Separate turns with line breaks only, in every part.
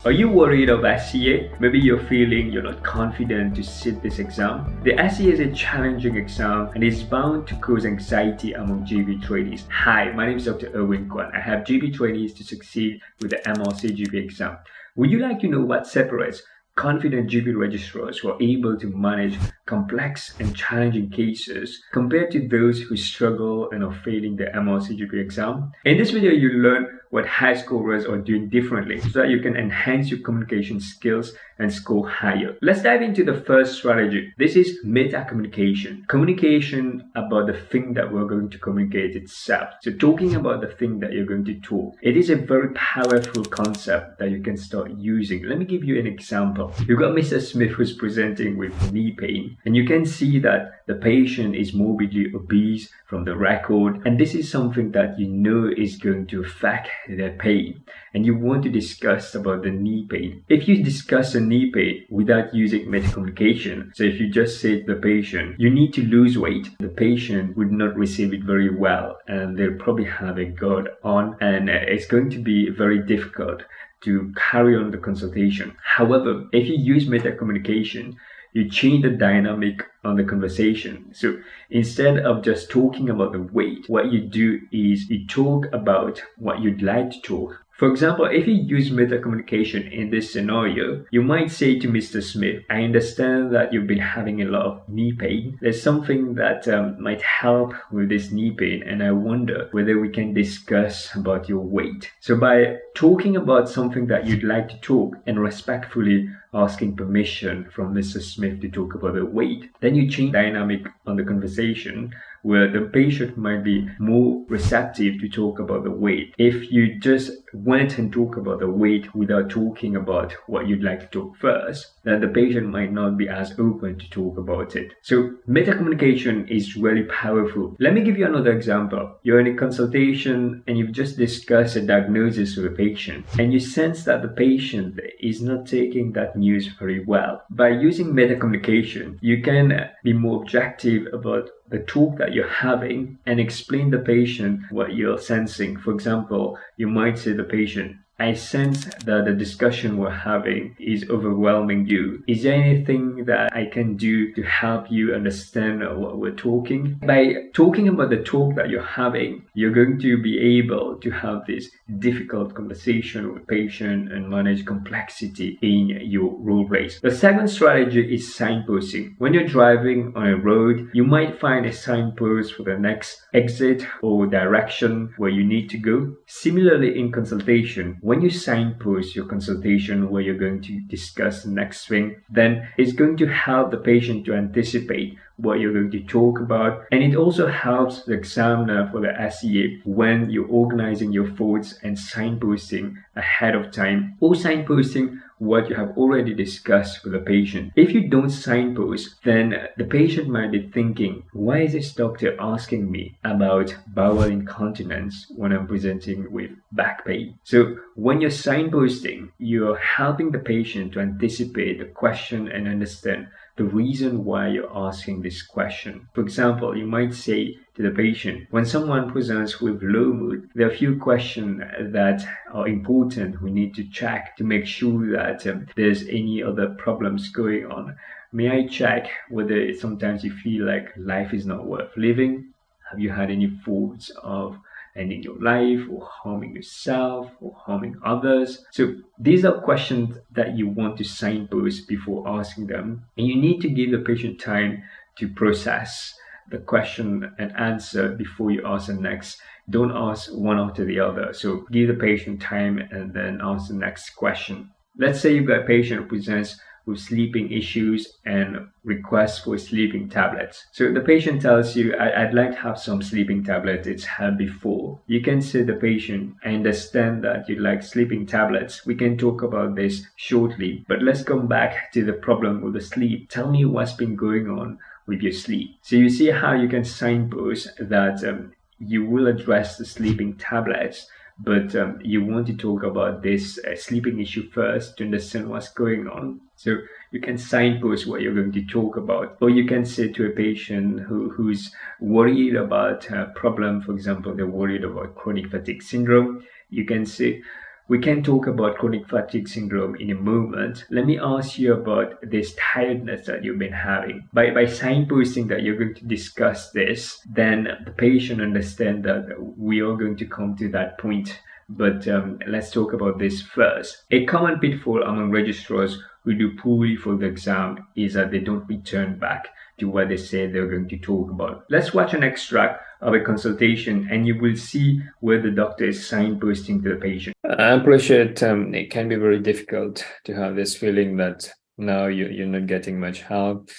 Are you worried of SCA? Maybe you're feeling you're not confident to sit this exam. The SCA is a challenging exam and is bound to cause anxiety among GP trainees. Hi, my name is Dr. Erwin Kwun. I help GP trainees to succeed with the MRC GP exam. Would you like to know what separates confident GP registrars who are able to manage complex and challenging cases compared to those who struggle and are failing the MRC GP exam? In this video, you learn what high scorers are doing differently so that you can enhance your communication skills and score higher. Let's dive into the first strategy. This is meta-communication. Communication about the thing that we're going to communicate itself. So talking about the thing that you're going to talk. It is a very powerful concept that you can start using. Let me give you an example. You've got Mr. Smith who's presenting with knee pain, and you can see that the patient is morbidly obese from the record, and this is something that you know is going to affect their pain, and you want to discuss about the knee pain. If you discuss the knee pain without using metacommunication, so if you just say to the patient, you need to lose weight, the patient would not receive it very well, and they'll probably have a guard on, and it's going to be very difficult to carry on the consultation. However, if you use metacommunication, you change the dynamic on the conversation. So instead of just talking about the weight, what you do is you talk about what you'd like to talk. For example, if you use metacommunication in this scenario, you might say to Mr. Smith, I understand that you've been having a lot of knee pain. There's something that might help with this knee pain, and I wonder whether we can discuss about your weight. So by talking about something that you'd like to talk and respectfully asking permission from Mr. Smith to talk about the weight, then you change dynamic on the conversation where the patient might be more receptive to talk about the weight. If you just went and talk about the weight without talking about what you'd like to talk first, then the patient might not be as open to talk about it. So metacommunication is really powerful. Let me give you another example. You're in a consultation and you've just discussed a diagnosis with a patient, and you sense that the patient is not taking that news very well. By using metacommunication, you can be more objective about the talk that you're having and explain the patient what you're sensing. For example, you might say to the patient, I sense that the discussion we're having is overwhelming you. Is there anything that I can do to help you understand what we're talking? By talking about the talk that you're having, you're going to be able to have this difficult conversation with the patient and manage complexity in your road race. The second strategy is signposting. When you're driving on a road, you might find a signpost for the next exit or direction where you need to go. Similarly, in consultation, when you signpost your consultation where you're going to discuss the next thing, then it's going to help the patient to anticipate what you're going to talk about, and it also helps the examiner for the SCA when you're organizing your thoughts and signposting ahead of time, or signposting what you have already discussed with the patient. If you don't signpost, then the patient might be thinking, why is this doctor asking me about bowel incontinence when I'm presenting with back pain? So when you're signposting, you're helping the patient to anticipate the question and understand the reason why you're asking this question. For example, you might say to the patient, when someone presents with low mood, there are a few questions that are important we need to check to make sure that there's any other problems going on. May I check whether sometimes you feel like life is not worth living? Have you had any thoughts of ending your life or harming yourself or harming others? So these are questions that you want to signpost before asking them, and you need to give the patient time to process the question and answer before you ask the next. Don't ask one after the other. So give the patient time and then ask the next question. Let's say you've got a patient who presents with sleeping issues and requests for sleeping tablets. So the patient tells you, I'd like to have some sleeping tablets. It's had before. You can say to the patient, I understand that you like sleeping tablets. We can talk about this shortly, but let's come back to the problem with the sleep. Tell me what's been going on with your sleep. So you see how you can signpost that you will address the sleeping tablets, but you want to talk about this sleeping issue first to understand what's going on. So you can signpost what you're going to talk about, or you can say to a patient who's worried about a problem, for example, they're worried about chronic fatigue syndrome. You can say, We can talk about chronic fatigue syndrome in a moment. Let me ask you about this tiredness that you've been having. By signposting that you're going to discuss this, then the patient understands that we are going to come to that point. But let's talk about this first. A common pitfall among registrars who do poorly for the exam is that they don't return back to what they said they're going to talk about. Let's watch an extract of a consultation and you will see where the doctor is signposting to the patient. I appreciate it can be very difficult to have this feeling that now you're not getting much help.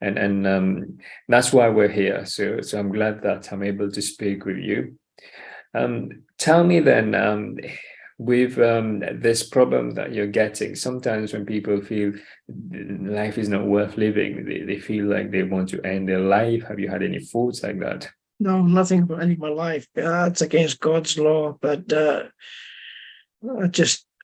And that's why we're here. So I'm glad that I'm able to speak with you. Tell me then, with this problem that you're getting, sometimes when people feel life is not worth living, they feel like they want to end their life. Have you had any thoughts like that?
No, nothing about ending my life. It's against God's law, but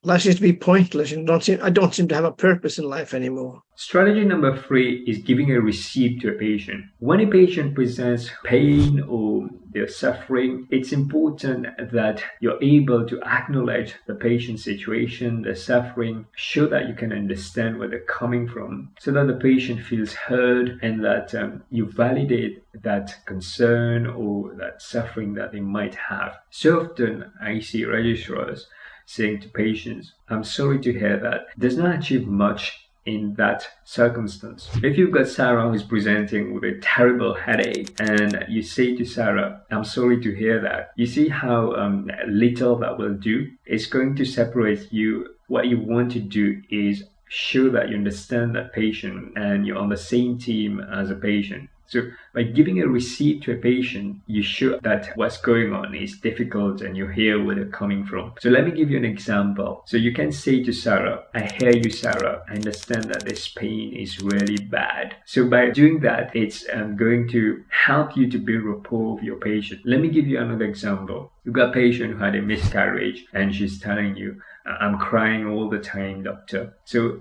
life seems to be pointless and I don't seem to have a purpose in life anymore.
Strategy number 3 is giving a receipt to a patient. When a patient presents pain or they're suffering, it's important that you're able to acknowledge the patient's situation, the suffering, show that you can understand where they're coming from, so that the patient feels heard and that you validate that concern or that suffering that they might have. So often I see registrars saying to patients, "I'm sorry to hear that," does not achieve much in that circumstance. If you've got Sarah who's presenting with a terrible headache and you say to Sarah, "I'm sorry to hear that," you see how little that will do. It's going to separate you. What you want to do is show that you understand that patient and you're on the same team as a patient. So by giving a receipt to a patient, you show that what's going on is difficult and you hear where they're coming from. So let me give you an example. So you can say to Sarah, "I hear you, Sarah. I understand that this pain is really bad." So by doing that, it's going to help you to build rapport with your patient. Let me give you another example. You've got a patient who had a miscarriage and she's telling you, "I'm crying all the time, doctor." So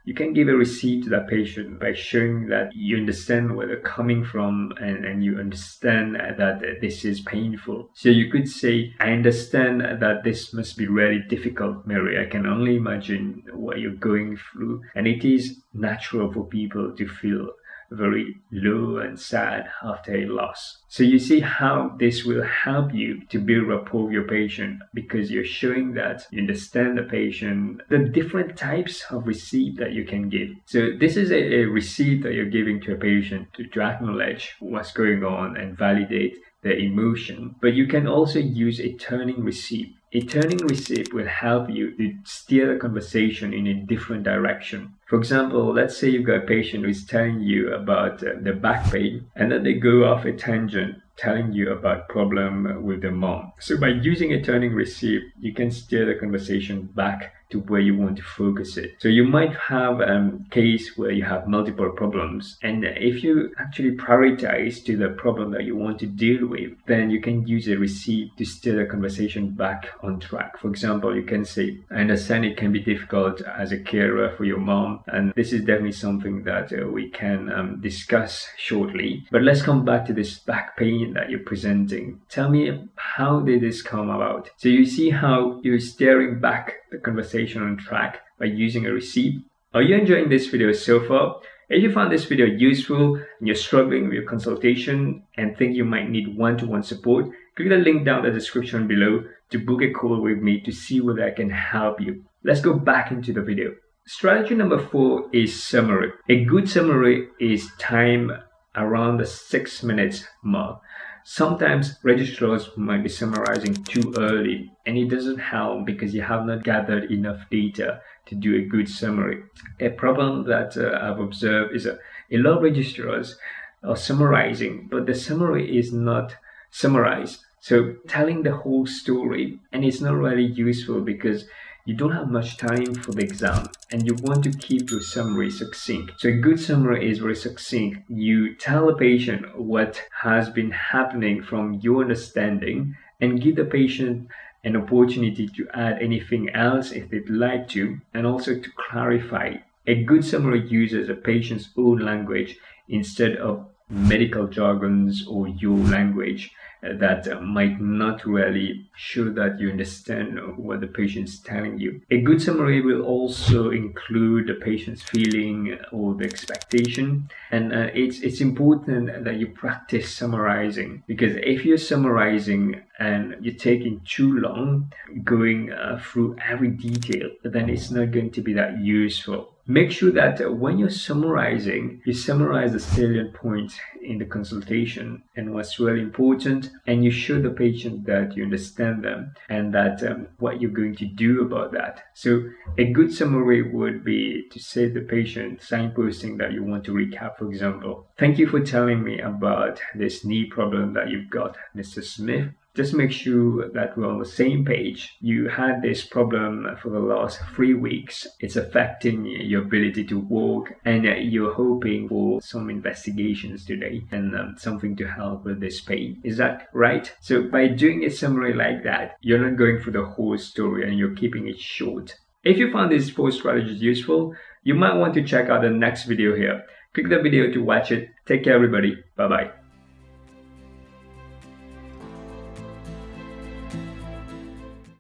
you can give a receipt to that patient by showing that you understand where they're coming from and you understand that this is painful. So you could say, "I understand that this must be really difficult, Mary. I can only imagine what you're going through. And it is natural for people to feel very low and sad after a loss." So you see how this will help you to build rapport with your patient because you're showing that you understand the patient, the different types of receipt that you can give. So this is a receipt that you're giving to a patient to acknowledge what's going on and validate their emotion. But you can also use a turning receipt. A turning receipt will help you to steer the conversation in a different direction. For example, let's say you've got a patient who's telling you about their back pain and then they go off a tangent telling you about problem with their mom. So by using a turning receipt, you can steer the conversation back to where you want to focus it. So you might have a case where you have multiple problems, and if you actually prioritize to the problem that you want to deal with, then you can use a receipt to steer the conversation back on track. For example, you can say, "I understand it can be difficult as a carer for your mom, and this is definitely something that we can discuss shortly. But let's come back to this back pain that you're presenting. Tell me, how did this come about?" So you see how you're steering back the conversation on track by using a receipt. Are you enjoying this video so far? If you found this video useful and you're struggling with your consultation and think you might need one-to-one support, click the link down in the description below to book a call with me to see whether I can help you. Let's go back into the video. Strategy number 4 is summary. A good summary is time around the 6 minutes mark. Sometimes registrars might be summarizing too early, and it doesn't help because you have not gathered enough data to do a good summary. A problem that I've observed is a lot of registrars are summarizing, but the summary is not summarized. So telling the whole story, and it's not really useful because you don't have much time for the exam and you want to keep your summary succinct. So a good summary is very succinct. You tell the patient what has been happening from your understanding and give the patient an opportunity to add anything else if they'd like to, and also to clarify. A good summary uses a patient's own language instead of medical jargons or your language that might not really show that you understand what the patient's telling you. A good summary will also include the patient's feeling or the expectation, and it's important that you practice summarizing, because if you're summarizing and you're taking too long going through every detail, then it's not going to be that useful. Make sure that when you're summarizing, you summarize the salient points in the consultation and what's really important, and you show the patient that you understand them and that what you're going to do about that. So a good summary would be to say to the patient, signposting that you want to recap, for example. Thank you for telling me about this knee problem that you've got, Mr. Smith. Just make sure that we're on the same page. You had this problem for the last 3 weeks. It's affecting your ability to walk, and you're hoping for some investigations today and something to help with this pain. Is that right? So by doing a summary like that, you're not going through the whole story and you're keeping it short. If you found these 4 strategies useful, you might want to check out the next video here. Click the video to watch it. Take care, everybody. Bye-bye.